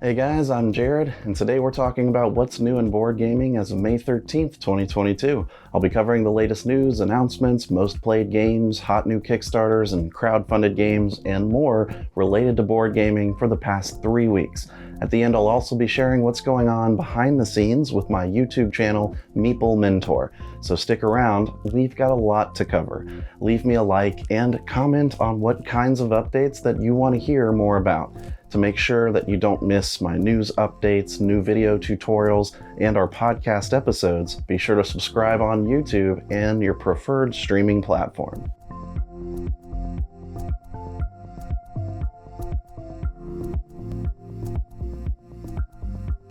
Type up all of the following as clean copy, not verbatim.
Hey guys, I'm Jared, and today we're talking about what's new in board gaming as of May 13th, 2022. I'll be covering the latest news, announcements, most played games, hot new Kickstarters, and crowdfunded games, and more related to board gaming for the past 3 weeks. At the end, I'll also be sharing what's going on behind the scenes with my YouTube channel, Meeple Mentor. So stick around, we've got a lot to cover. Leave me a like and comment on what kinds of updates that you want to hear more about. To make sure that you don't miss my news updates, new video tutorials, and our podcast episodes, be sure to subscribe on YouTube and your preferred streaming platform.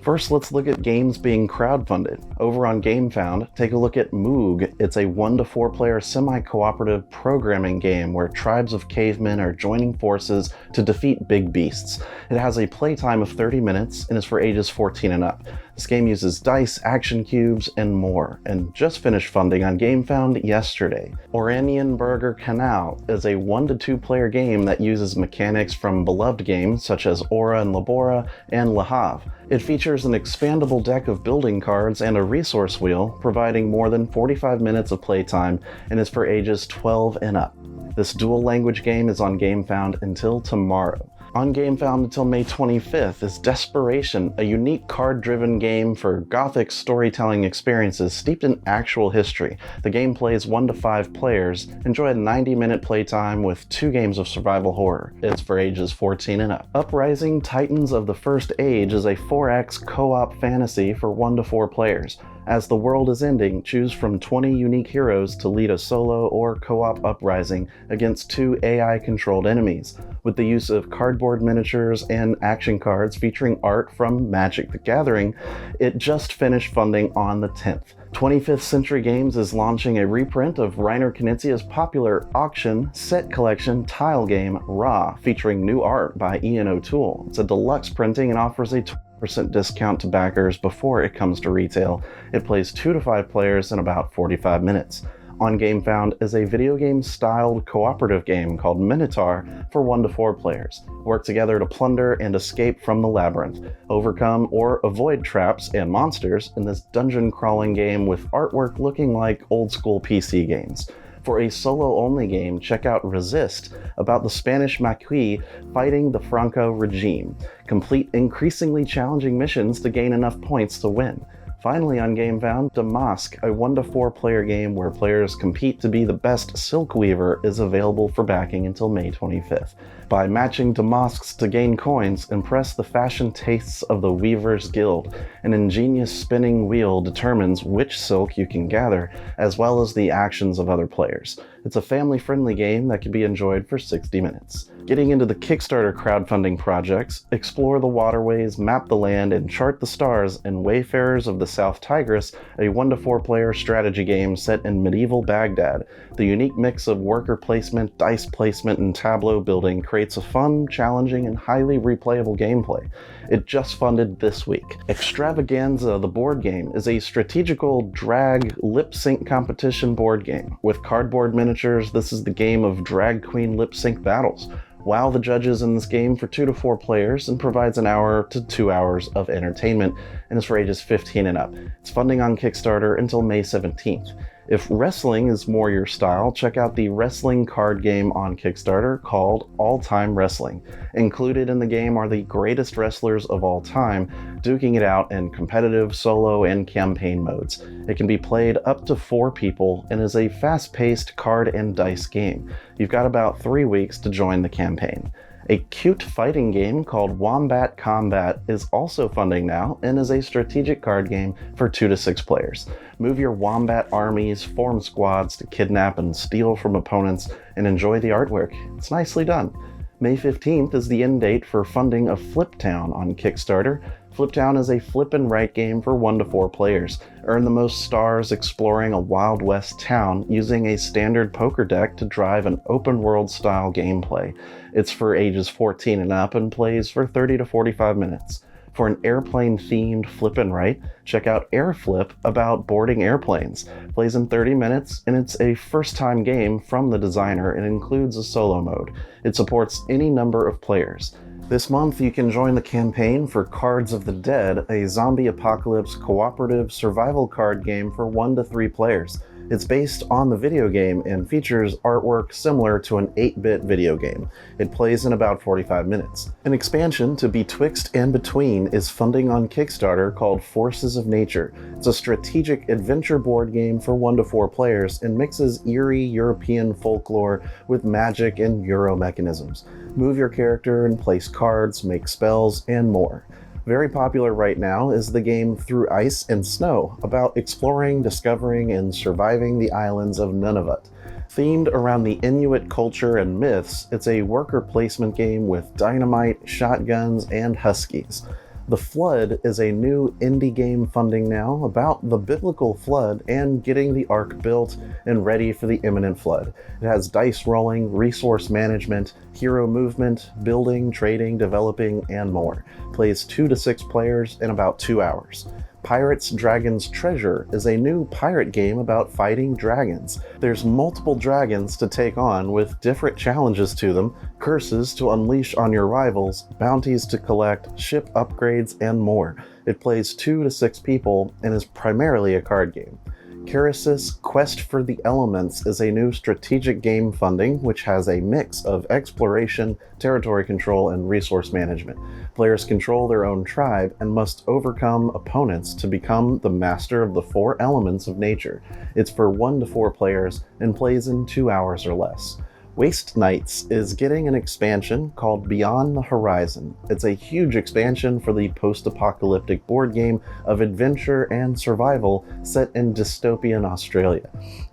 First, let's look at games being crowdfunded. Over on GameFound, take a look at Moog. It's a 1 to 4 player semi-cooperative programming game where tribes of cavemen are joining forces to defeat big beasts. It has a playtime of 30 minutes and is for ages 14 and up. This game uses dice, action cubes, and more, and just finished funding on GameFound yesterday. Oranienburger Canal is a 1 to 2 player game that uses mechanics from beloved games such as Ora and Labora and Le Havre. It features an expandable deck of building cards and a resource wheel, providing more than 45 minutes of playtime, and is for ages 12 and up. This dual language game is on GameFound until tomorrow. On GameFound until May 25th is Desperation, a unique card-driven game for gothic storytelling experiences steeped in actual history. The game plays 1 to 5 players. Enjoy a 90-minute playtime with 2 games of survival horror. It's for ages 14 and up. Uprising Titans of the First Age is a 4X co-op fantasy for 1 to 4 players. As the world is ending, choose from 20 unique heroes to lead a solo or co-op uprising against 2 AI-controlled enemies. With the use of cardboard miniatures and action cards featuring art from Magic the Gathering, it just finished funding on the 10th. 25th Century Games is launching a reprint of Reiner Knizia's popular auction set collection tile game Ra, featuring new art by Ian O'Toole. It's a deluxe printing and offers a 20% discount to backers before it comes to retail. It plays 2 to 5 players in about 45 minutes. On GameFound is a video game-styled cooperative game called Minotaur for 1 to 4 players. Work together to plunder and escape from the labyrinth. Overcome or avoid traps and monsters in this dungeon-crawling game with artwork looking like old-school PC games. For a solo-only game, check out Resist, about the Spanish Maquis fighting the Franco regime. Complete increasingly challenging missions to gain enough points to win. Finally on GameFound, Damask, a 1 to 4 player game where players compete to be the best silk weaver, is available for backing until May 25th. By matching damasks to gain coins, impress the fashion tastes of the Weavers Guild. An ingenious spinning wheel determines which silk you can gather, as well as the actions of other players. It's a family-friendly game that can be enjoyed for 60 minutes. Getting into the Kickstarter crowdfunding projects, explore the waterways, map the land, and chart the stars in Wayfarers of the South Tigris, a 1 to 4 player strategy game set in medieval Baghdad. The unique mix of worker placement, dice placement, and tableau building creates a fun, challenging, and highly replayable gameplay. It just funded this week. Extravaganza, the board game, is a strategical drag lip-sync competition board game. With cardboard miniatures, this is the game of drag queen lip-sync battles. Wow the judges in this game for 2 to 4 players and provides an hour to 2 hours of entertainment, and is for ages 15 and up. It's funding on Kickstarter until May 17th. If wrestling is more your style, check out the wrestling card game on Kickstarter called All Time Wrestling. Included in the game are the greatest wrestlers of all time, duking it out in competitive, solo, and campaign modes. It can be played up to 4 people and is a fast-paced card and dice game. You've got about 3 weeks to join the campaign. A cute fighting game called Wombat Combat is also funding now and is a strategic card game for 2 to 6 players. Move your wombat armies, form squads to kidnap and steal from opponents, and enjoy the artwork. It's nicely done. May 15th is the end date for funding of Fliptown on Kickstarter. Fliptown is a flip and write game for 1 to 4 players. Earn the most stars exploring a Wild West town using a standard poker deck to drive an open world style gameplay. It's for ages 14 and up and plays for 30 to 45 minutes. For an airplane-themed flip and write, check out Airflip, about boarding airplanes. Plays in 30 minutes, and it's a first-time game from the designer and includes a solo mode. It supports any number of players. This month, you can join the campaign for Cards of the Dead, a zombie apocalypse cooperative survival card game for 1 to 3 players. It's based on the video game and features artwork similar to an 8-bit video game. It plays in about 45 minutes. An expansion to Betwixt and Between is funding on Kickstarter called Forces of Nature. It's a strategic adventure board game for 1 to 4 players and mixes eerie European folklore with magic and Euro mechanisms. Move your character and place cards, make spells, and more. Very popular right now is the game Through Ice and Snow, about exploring, discovering, and surviving the islands of Nunavut. Themed around the Inuit culture and myths, it's a worker placement game with dynamite, shotguns, and huskies. The Flood is a new indie game funding now about the biblical flood and getting the ark built and ready for the imminent flood. It has dice rolling, resource management, hero movement, building, trading, developing, and more. Plays 2 to 6 players in about 2 hours. Pirates, Dragons, Treasure is a new pirate game about fighting dragons. There's multiple dragons to take on with different challenges to them, curses to unleash on your rivals, bounties to collect, ship upgrades, and more. It plays 2 to 6 people and is primarily a card game. Kerasis Quest for the Elements is a new strategic game funding which has a mix of exploration, territory control, and resource management. Players control their own tribe and must overcome opponents to become the master of the 4 elements of nature. It's for 1 to 4 players and plays in 2 hours or less. Waste Knights is getting an expansion called Beyond the Horizon. It's a huge expansion for the post-apocalyptic board game of adventure and survival set in dystopian Australia.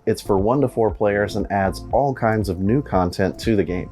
It's for 1 to 4 players and adds all kinds of new content to the game.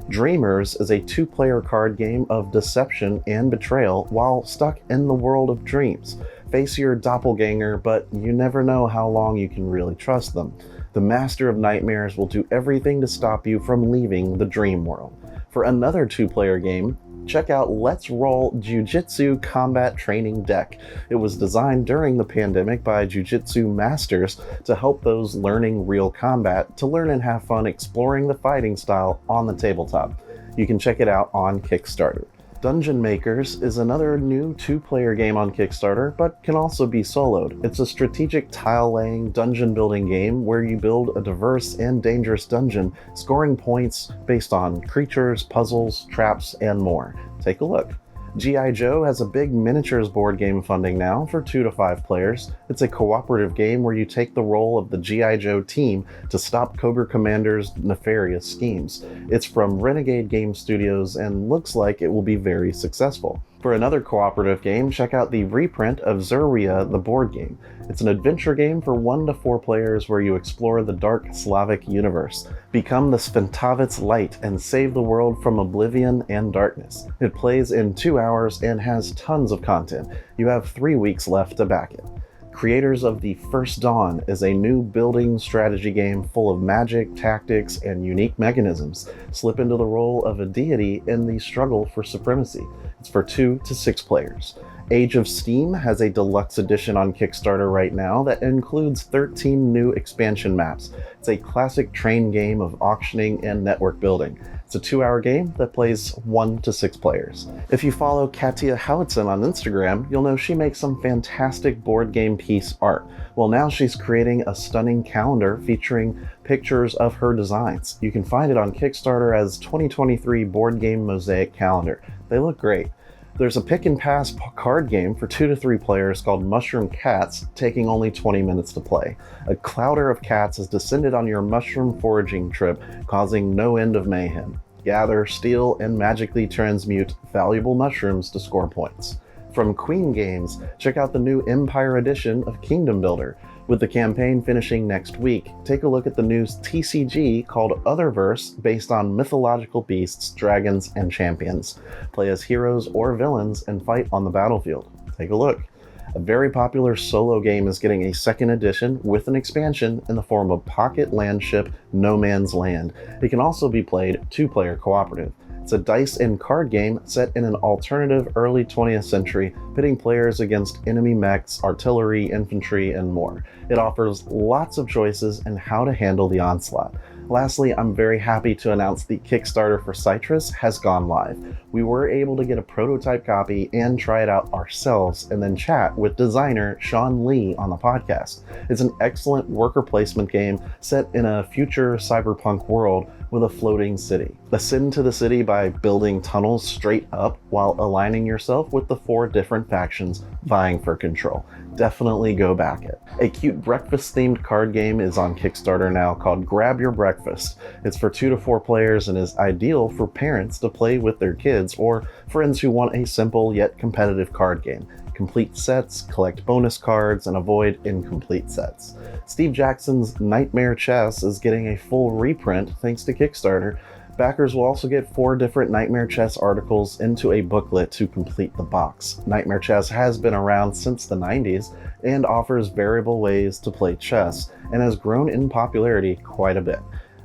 Dreamers is a 2-player card game of deception and betrayal while stuck in the world of dreams. Face your doppelganger, but you never know how long you can really trust them. The Master of Nightmares will do everything to stop you from leaving the dream world. For another 2-player game, check out Let's Roll Jiu-Jitsu Combat Training Deck. It was designed during the pandemic by Jiu-Jitsu masters to help those learning real combat to learn and have fun exploring the fighting style on the tabletop. You can check it out on Kickstarter. Dungeon Makers is another new 2-player game on Kickstarter, but can also be soloed. It's a strategic tile-laying, dungeon-building game where you build a diverse and dangerous dungeon, scoring points based on creatures, puzzles, traps, and more. Take a look. G.I. Joe has a big miniatures board game funding now for 2 to 5 players. It's a cooperative game where you take the role of the G.I. Joe team to stop Cobra Commander's nefarious schemes. It's from Renegade Game Studios and looks like it will be very successful. For another cooperative game, check out the reprint of Zuria, the board game. It's an adventure game for 1 to 4 players where you explore the dark Slavic universe. Become the Sventovit's light and save the world from oblivion and darkness. It plays in 2 hours and has tons of content. You have 3 weeks left to back it. Creators of The First Dawn is a new building strategy game full of magic, tactics, and unique mechanisms. Slip into the role of a deity in the struggle for supremacy. It's for 2 to 6 players. Age of Steam has a deluxe edition on Kickstarter right now that includes 13 new expansion maps. It's a classic train game of auctioning and network building. It's a 2-hour game that plays 1 to 6 players. If you follow Katia Howitson on Instagram, you'll know she makes some fantastic board game piece art. Well, now she's creating a stunning calendar featuring pictures of her designs. You can find it on Kickstarter as 2023 Board Game Mosaic Calendar. They look great. There's a pick and pass card game for 2 to 3 players called Mushroom Cats, taking only 20 minutes to play. A clouder of cats has descended on your mushroom foraging trip, causing no end of mayhem. Gather, steal, and magically transmute valuable mushrooms to score points. From Queen Games, check out the new Empire edition of Kingdom Builder. With the campaign finishing next week, take a look at the new TCG called Otherverse based on mythological beasts, dragons, and champions. Play as heroes or villains and fight on the battlefield. Take a look. A very popular solo game is getting a 2nd edition with an expansion in the form of Pocket Landship No Man's Land. It can also be played 2-player cooperative. It's a dice and card game set in an alternative early 20th century, pitting players against enemy mechs, artillery, infantry, and more. It offers lots of choices in how to handle the onslaught. Lastly, I'm very happy to announce the Kickstarter for Citrus has gone live. We were able to get a prototype copy and try it out ourselves and then chat with designer Sean Lee on the podcast. It's an excellent worker placement game set in a future cyberpunk world with a floating city. Ascend to the city by building tunnels straight up while aligning yourself with the 4 different factions vying for control. Definitely go back it. A cute breakfast-themed card game is on Kickstarter now called Grab Your Breakfast. It's for 2 to 4 players and is ideal for parents to play with their kids or friends who want a simple yet competitive card game. Complete sets, collect bonus cards, and avoid incomplete sets. Steve Jackson's Nightmare Chess is getting a full reprint thanks to Kickstarter. Backers will also get 4 different Nightmare Chess articles into a booklet to complete the box. Nightmare Chess has been around since the 90s and offers variable ways to play chess and has grown in popularity quite a bit.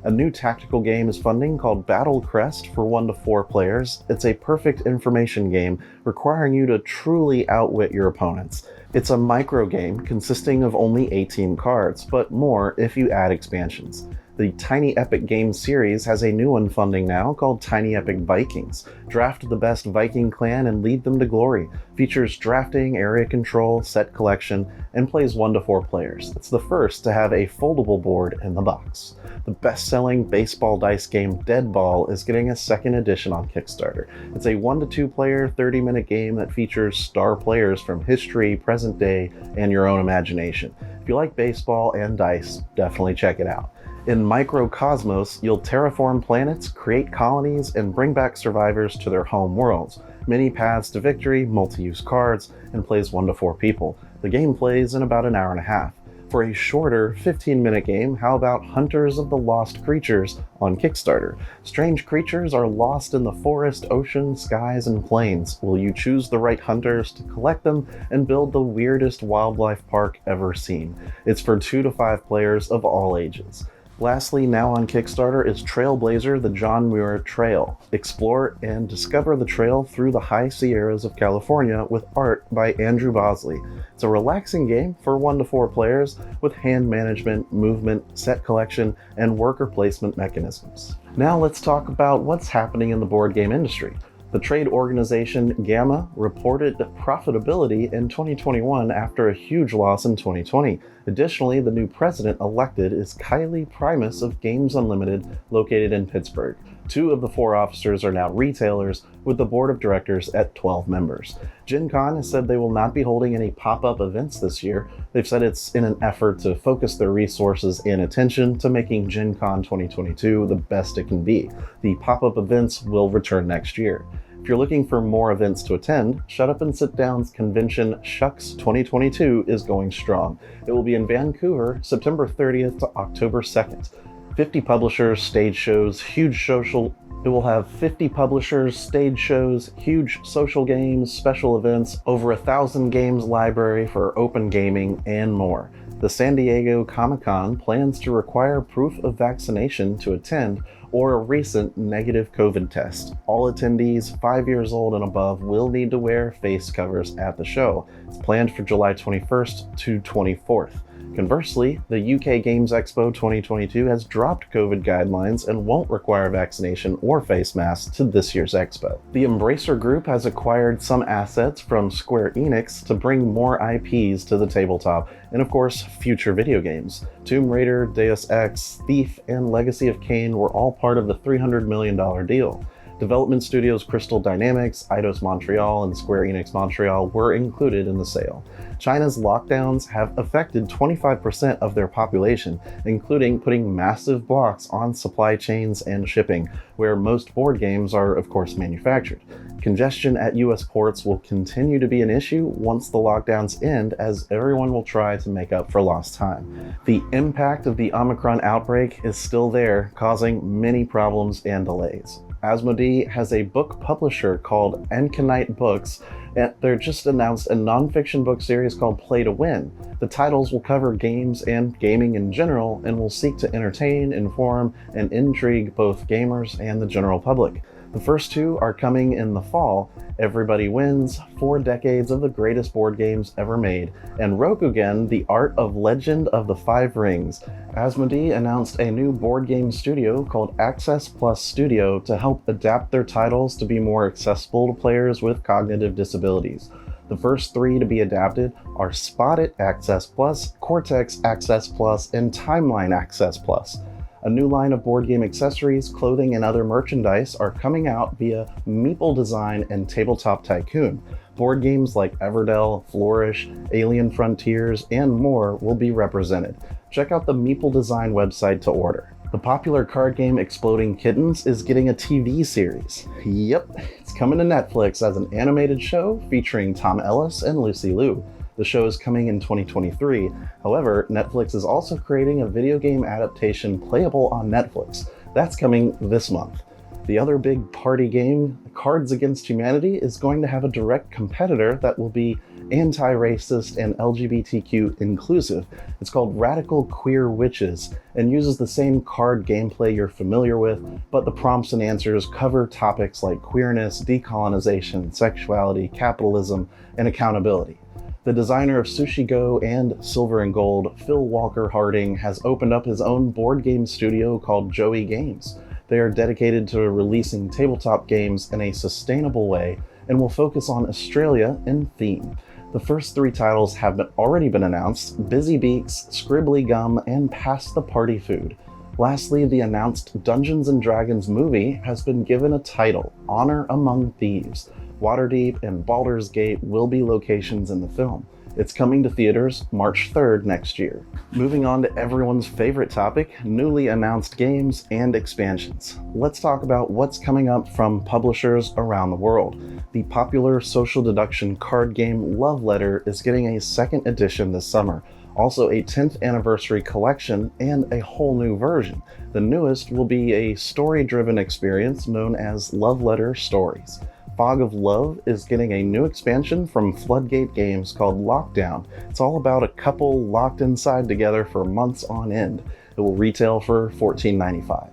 A new tactical game is funding called Battle Crest for 1 to 4 players. It's a perfect information game requiring you to truly outwit your opponents. It's a micro game consisting of only 18 cards, but more if you add expansions. The Tiny Epic Games series has a new one funding now called Tiny Epic Vikings. Draft the best Viking clan and lead them to glory. Features drafting, area control, set collection, and plays 1 to 4 players. It's the first to have a foldable board in the box. The best-selling baseball dice game Dead Ball is getting a 2nd edition on Kickstarter. It's a 1 to 2 player, 30-minute game that features star players from history, present day, and your own imagination. If you like baseball and dice, definitely check it out. In Microcosmos, you'll terraform planets, create colonies, and bring back survivors to their home worlds. Many paths to victory, multi-use cards, and plays 1 to 4 people. The game plays in about an hour and a half. For a shorter 15-minute game, how about Hunters of the Lost Creatures on Kickstarter? Strange creatures are lost in the forest, ocean, skies, and plains. Will you choose the right hunters to collect them and build the weirdest wildlife park ever seen? It's for 2 to 5 players of all ages. Lastly, now on Kickstarter is Trailblazer: The John Muir Trail. Explore and discover the trail through the high Sierras of California with art by Andrew Bosley. It's a relaxing game for 1 to 4 players with hand management, movement, set collection, and worker placement mechanisms. Now let's talk about what's happening in the board game industry. The trade organization Gamma reported profitability in 2021 after a huge loss in 2020. Additionally, the new president elected is Kylie Primus of Games Unlimited, located in Pittsburgh. 2 of the 4 officers are now retailers, with the board of directors at 12 members. Gen Con has said they will not be holding any pop-up events this year. They've said it's in an effort to focus their resources and attention to making Gen Con 2022 the best it can be. The pop-up events will return next year. If you're looking for more events to attend, Shut Up and Sit Down's convention Shucks 2022 is going strong. It will be in Vancouver, September 30th to October 2nd. 50 publishers, stage shows, It will have 50 publishers, stage shows, huge social games, special events, over 1,000 games library for open gaming, and more. The San Diego Comic-Con plans to require proof of vaccination to attend or a recent negative COVID test. All attendees 5 years old and above will need to wear face covers at the show. It's planned for July 21st to 24th. Conversely, the UK Games Expo 2022 has dropped COVID guidelines and won't require vaccination or face masks to this year's expo. The Embracer Group has acquired some assets from Square Enix to bring more IPs to the tabletop, and of course, future video games. Tomb Raider, Deus Ex, Thief, and Legacy of Kain were all part of the $300 million deal. Development studios Crystal Dynamics, Eidos Montreal, and Square Enix Montreal were included in the sale. China's lockdowns have affected 25% of their population, including putting massive blocks on supply chains and shipping, where most board games are, of course, manufactured. Congestion at US ports will continue to be an issue once the lockdowns end, as everyone will try to make up for lost time. The impact of the Omicron outbreak is still there, causing many problems and delays. Asmodee has a book publisher called Encanite Books, and they're just announced a nonfiction book series called Play to Win. The titles will cover games and gaming in general and will seek to entertain, inform, and intrigue both gamers and the general public. The first two are coming in the fall: Everybody Wins, 4 Decades of the Greatest Board Games Ever Made, and Rokugan, The Art of Legend of the Five Rings. Asmodee announced a new board game studio called Access Plus Studio to help adapt their titles to be more accessible to players with cognitive disabilities. The first 3 to be adapted are Spot It Access Plus, Cortex Access Plus, and Timeline Access Plus. A new line of board game accessories, clothing, and other merchandise are coming out via Meeple Design and Tabletop Tycoon. Board games like Everdell, Flourish, Alien Frontiers, and more will be represented. Check out the Meeple Design website to order. The popular card game Exploding Kittens is getting a TV series. Yep, it's coming to Netflix as an animated show featuring Tom Ellis and Lucy Liu. The show is coming in 2023. However, Netflix is also creating a video game adaptation playable on Netflix. That's coming this month. The other big party game, Cards Against Humanity, is going to have a direct competitor that will be anti-racist and LGBTQ inclusive. It's called Radical Queer Witches and uses the same card gameplay you're familiar with, but the prompts and answers cover topics like queerness, decolonization, sexuality, capitalism, and accountability. The designer of Sushi Go and Silver and Gold, Phil Walker Harding, has opened up his own board game studio called Joey Games. They are dedicated to releasing tabletop games in a sustainable way and will focus on Australia in theme. The first 3 titles have already been announced: Busy Beaks, Scribbly Gum, and Pass the Party Food. Lastly, the announced Dungeons & Dragons movie has been given a title, Honor Among Thieves. Waterdeep and Baldur's Gate will be locations in the film. It's coming to theaters March 3rd next year. Moving on to everyone's favorite topic, newly announced games and expansions. Let's talk about what's coming up from publishers around the world. The popular social deduction card game Love Letter is getting a 2nd edition this summer. Also a 10th anniversary collection and a whole new version. The newest will be a story-driven experience known as Love Letter Stories. Fog of Love is getting a new expansion from Floodgate Games called Lockdown. It's all about a couple locked inside together for months on end. It will retail for $14.95.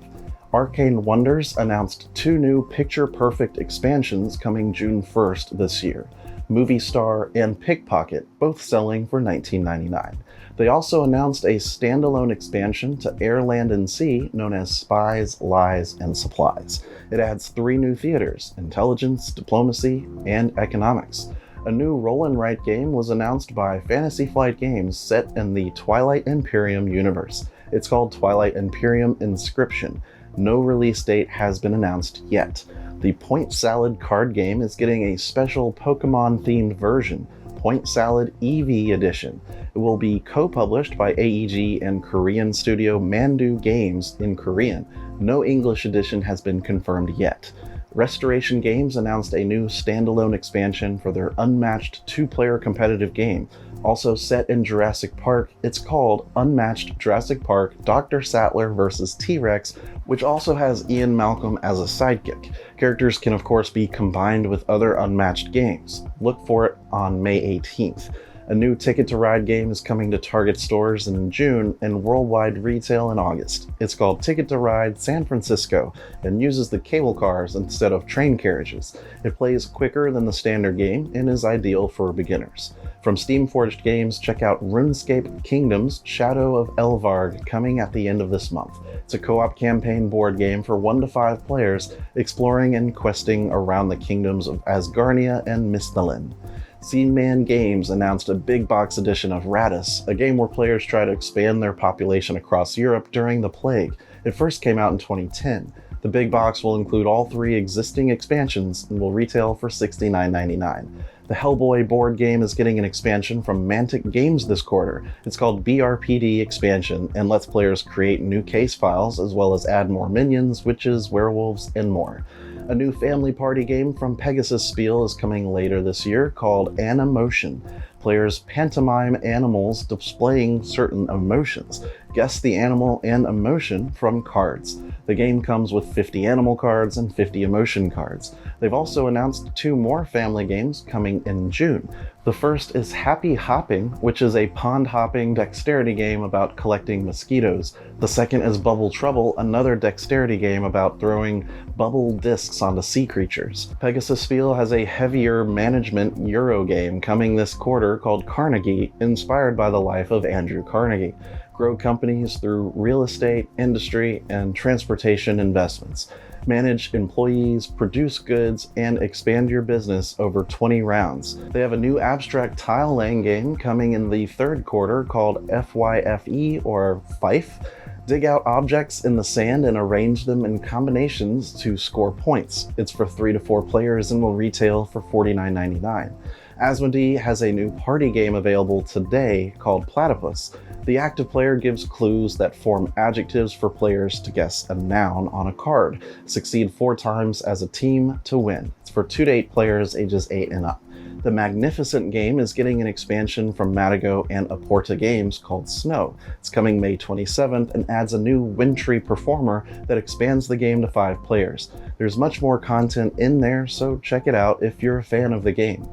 Arcane Wonders announced 2 new picture-perfect expansions coming June 1st this year: Movie Star and Pickpocket, both selling for $19.99. They also announced a standalone expansion to Air, Land, and Sea known as Spies, Lies, and Supplies. It adds 3 new theaters: Intelligence, Diplomacy, and Economics. A new roll and write game was announced by Fantasy Flight Games set in the Twilight Imperium universe. It's called Twilight Imperium Inscription. No release date has been announced yet. The Point Salad card game is getting a special Pokemon-themed version, Point Salad EV Edition. It will be co-published by AEG and Korean studio Mandu Games in Korean. No English edition has been confirmed yet. Restoration Games announced a new standalone expansion for their unmatched 2-player competitive game. Also set in Jurassic Park, it's called Unmatched Jurassic Park Dr. Sattler vs. T-Rex, which also has Ian Malcolm as a sidekick. Characters can of course be combined with other unmatched games. Look for it on May 18th. A new Ticket to Ride game is coming to Target stores in June and worldwide retail in August. It's called Ticket to Ride San Francisco and uses the cable cars instead of train carriages. It plays quicker than the standard game and is ideal for beginners. From Steamforged Games, check out RuneScape Kingdoms Shadow of Elvarg, coming at the end of this month. It's a co-op campaign board game for 1 to 5 players, exploring and questing around the kingdoms of Asgarnia and Misthalin. Seedman Games announced a big box edition of Radis, a game where players try to expand their population across Europe during the plague. It first came out in 2010. The big box will include all 3 existing expansions and will retail for $69.99. The Hellboy board game is getting an expansion from Mantic Games this quarter. It's called BRPD Expansion and lets players create new case files as well as add more minions, witches, werewolves, and more. A new family party game from Pegasus Spiel is coming later this year called Animotion. Players pantomime animals displaying certain emotions. Guess the animal and emotion from cards. The game comes with 50 animal cards and 50 emotion cards. They've also announced 2 more family games coming in June. The first is Happy Hopping, which is a pond-hopping dexterity game about collecting mosquitoes. The second is Bubble Trouble, another dexterity game about throwing bubble discs onto sea creatures. Pegasus Spiel has a heavier management Euro game coming this quarter called Carnegie, inspired by the life of Andrew Carnegie. Grow companies through real estate, industry, and transportation investments. Manage employees, produce goods, and expand your business over 20 rounds. They have a new abstract tile laying game coming in the 3rd quarter called FYFE or Fife. Dig out objects in the sand and arrange them in combinations to score points. It's for 3 to 4 players and will retail for $49.99. Asmodee has a new party game available today called Platypus. The active player gives clues that form adjectives for players to guess a noun on a card. Succeed 4 times as a team to win. It's for 2 to 8 players ages 8 and up. The Magnificent game is getting an expansion from Madigo and Aporta Games called Snow. It's coming May 27th and adds a new wintry performer that expands the game to 5 players. There's much more content in there, so check it out if you're a fan of the game.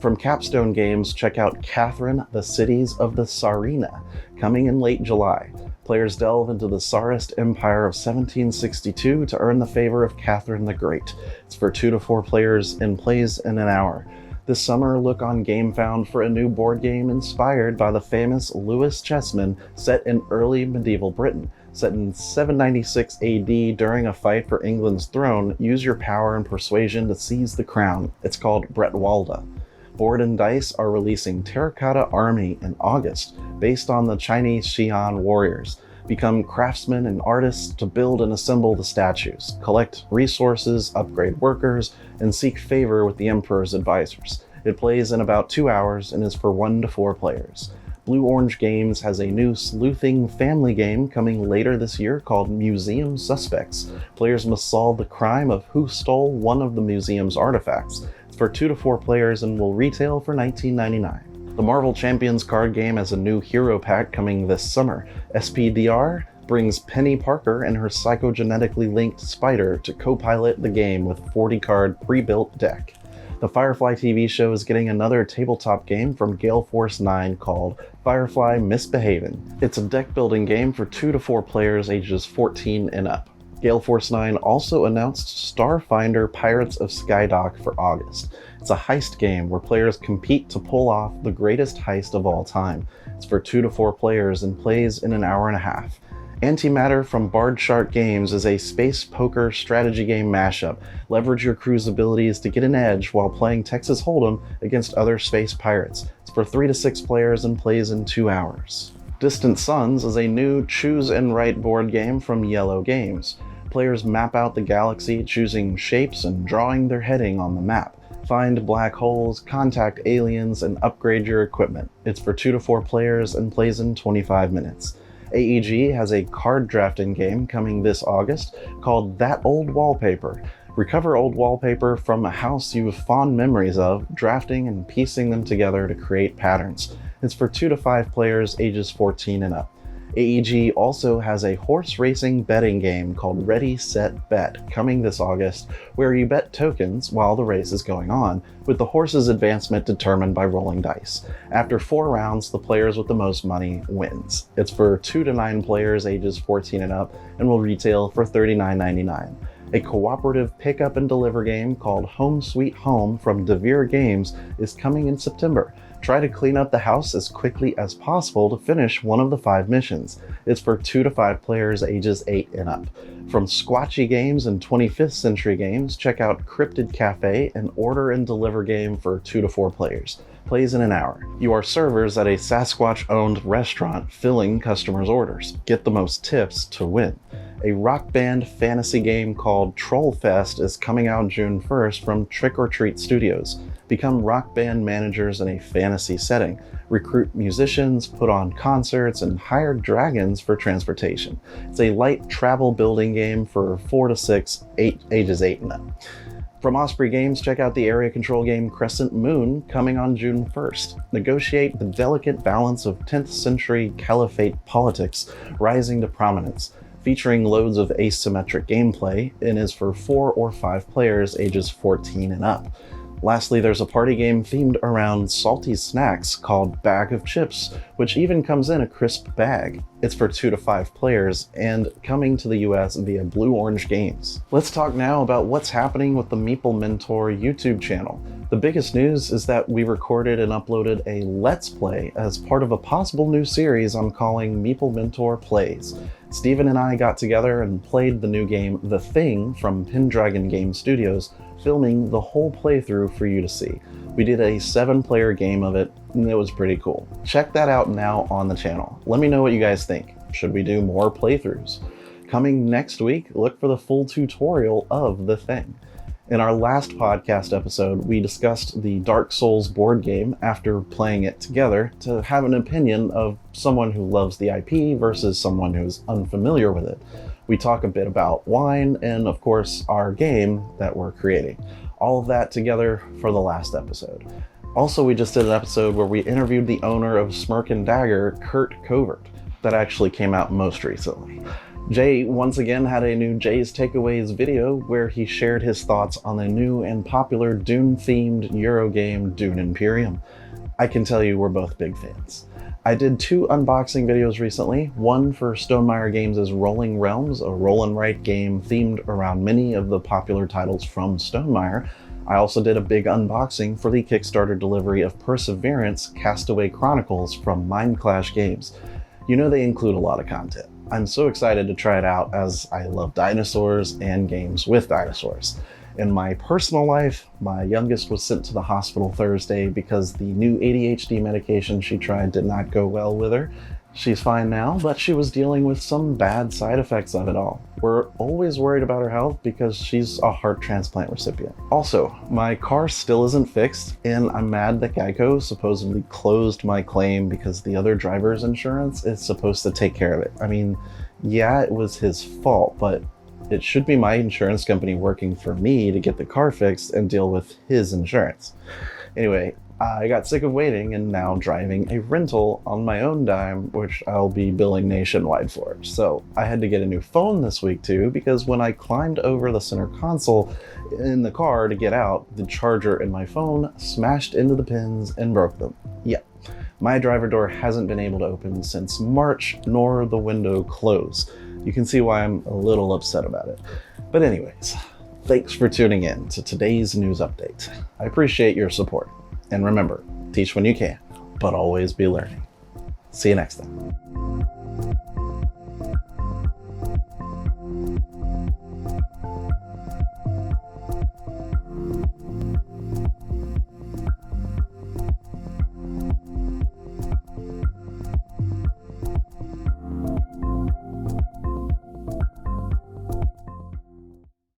From Capstone Games, check out Catherine, the Cities of the Tsarina, coming in late July. Players delve into the Tsarist Empire of 1762 to earn the favor of Catherine the Great. It's for 2 to 4 players and plays in an hour. This summer, look on GameFound for a new board game inspired by the famous Lewis Chessman set in early medieval Britain. Set in 796 AD during a fight for England's throne, use your power and persuasion to seize the crown. It's called Bretwalda. Board and Dice are releasing Terracotta Army in August, based on the Chinese Xi'an warriors. Become craftsmen and artists to build and assemble the statues, collect resources, upgrade workers, and seek favor with the Emperor's advisors. It plays in about 2 hours and is for 1 to 4 players. Blue Orange Games has a new sleuthing family game coming later this year called Museum Suspects. Players must solve the crime of who stole one of the museum's artifacts. It's for 2 to 4 players and will retail for $19.99. The Marvel Champions card game has a new hero pack coming this summer. SPDR brings Penny Parker and her psychogenetically linked spider to co-pilot the game with a 40-card pre-built deck. The Firefly TV show is getting another tabletop game from Gale Force 9 called Firefly Misbehavin'. It's a deck-building game for 2 to 4 players ages 14 and up. Gale Force 9 also announced Starfinder Pirates of Skydock for August. It's a heist game where players compete to pull off the greatest heist of all time. It's for 2 to 4 players and plays in an hour and a half. Antimatter from Bard Shark Games is a space poker strategy game mashup. Leverage your crew's abilities to get an edge while playing Texas Hold'em against other space pirates. It's for 3 to 6 players and plays in 2 hours. Distant Suns is a new choose and write board game from Yellow Games. Players map out the galaxy, choosing shapes and drawing their heading on the map. Find black holes, contact aliens, and upgrade your equipment. It's for 2 to 4 players and plays in 25 minutes. AEG has a card drafting game coming this August called That Old Wallpaper. Recover old wallpaper from a house you have fond memories of, drafting and piecing them together to create patterns. It's for 2 to 5 players ages 14 and up. AEG also has a horse racing betting game called Ready, Set, Bet coming this August, where you bet tokens while the race is going on, with the horse's advancement determined by rolling dice. After 4 rounds, the players with the most money wins. It's for 2 to 9 players ages 14 and up and will retail for $39.99. A cooperative pick-up and deliver game called Home Sweet Home from Devere Games is coming in September. Try to clean up the house as quickly as possible to finish one of the 5 missions. It's for 2 to 5 players ages 8 and up. From Squatchy Games and 25th Century Games, check out Cryptid Cafe, an order and deliver game for 2 to 4 players. Plays in an hour. You are servers at a Sasquatch-owned restaurant filling customers' orders. Get the most tips to win. A rock band fantasy game called Troll Fest is coming out June 1st from Trick or Treat Studios. Become rock band managers in a fantasy setting. Recruit musicians, put on concerts, and hire dragons for transportation. It's a light travel building game for 4 to 6, ages 8 and up. From Osprey Games, check out the area control game Crescent Moon, coming on June 1st. Negotiate the delicate balance of 10th century caliphate politics rising to prominence, featuring loads of asymmetric gameplay, and is for 4 or 5 players ages 14 and up. Lastly, there's a party game themed around salty snacks called Bag of Chips, which even comes in a crisp bag. It's for 2 to 5 players and coming to the US via Blue Orange Games. Let's talk now about what's happening with the Meeple Mentor YouTube channel. The biggest news is that we recorded and uploaded a Let's Play as part of a possible new series I'm calling Meeple Mentor Plays. Steven and I got together and played the new game The Thing from Pendragon Game Studios, filming the whole playthrough for you to see. We did a 7-player game of it, and it was pretty cool. Check that out now on the channel. Let me know what you guys think. Should we do more playthroughs? Coming next week, look for the full tutorial of The Thing. In our last podcast episode, we discussed the Dark Souls board game after playing it together to have an opinion of someone who loves the IP versus someone who's unfamiliar with it. We talk a bit about wine and, of course, our game that we're creating. All of that together for the last episode. Also, we just did an episode where we interviewed the owner of Smirk and Dagger, Kurt Covert. That actually came out most recently. Jay once again had a new Jay's Takeaways video where he shared his thoughts on the new and popular Dune-themed Euro game Dune Imperium. I can tell you we're both big fans. I did 2 unboxing videos recently, one for Stonemaier Games' Rolling Realms, a roll and write game themed around many of the popular titles from Stonemaier. I also did a big unboxing for the Kickstarter delivery of Perseverance Castaway Chronicles from Mindclash Games. You know they include a lot of content. I'm so excited to try it out as I love dinosaurs and games with dinosaurs. In my personal life, my youngest was sent to the hospital Thursday because the new ADHD medication she tried did not go well with her. She's fine now, but she was dealing with some bad side effects of it all. We're always worried about her health because she's a heart transplant recipient. Also, my car still isn't fixed, and I'm mad that Geico supposedly closed my claim because the other driver's insurance is supposed to take care of it. I mean, yeah, it was his fault, but it should be my insurance company working for me to get the car fixed and deal with his insurance. Anyway, I got sick of waiting and now driving a rental on my own dime, which I'll be billing nationwide for. So I had to get a new phone this week too, because when I climbed over the center console in the car to get out, the charger in my phone smashed into the pins and broke them. Yeah, my driver door hasn't been able to open since March, nor the window close. You can see why I'm a little upset about it. But anyways, thanks for tuning in to today's news update. I appreciate your support. And remember, teach when you can, but always be learning. See you next time.